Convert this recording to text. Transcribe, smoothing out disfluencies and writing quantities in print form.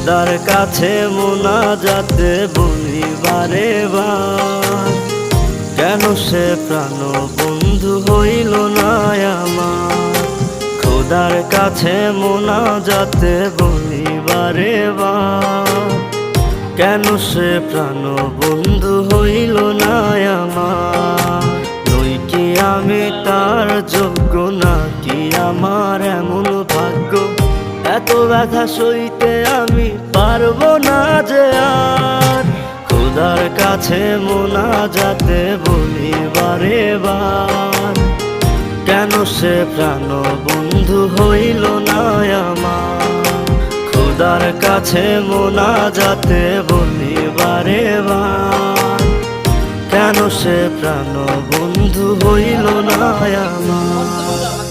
খোদার কাছে মোনাজাতে বলি বারে বার, কেন সে প্রাণ বন্ধু হইল না আমার। খোদার কাছে মোনাজাতে বলি বারে বার, কেন সে প্রাণ বন্ধু হইল না আমার। নই কি আমি তার যোগ্য, নাকি আমার এমন ভাগ্য, এত ব্যথা সইতে আমি পারবো না যে আর। খোদার কাছে মোনাজাতে বলি বারে বার, কেন সে প্রাণ বন্ধু হইল না আমার। খোদার কাছে মোনাজাতে বলি বারে বার, কেন সে প্রাণ বন্ধু হইল না আমার।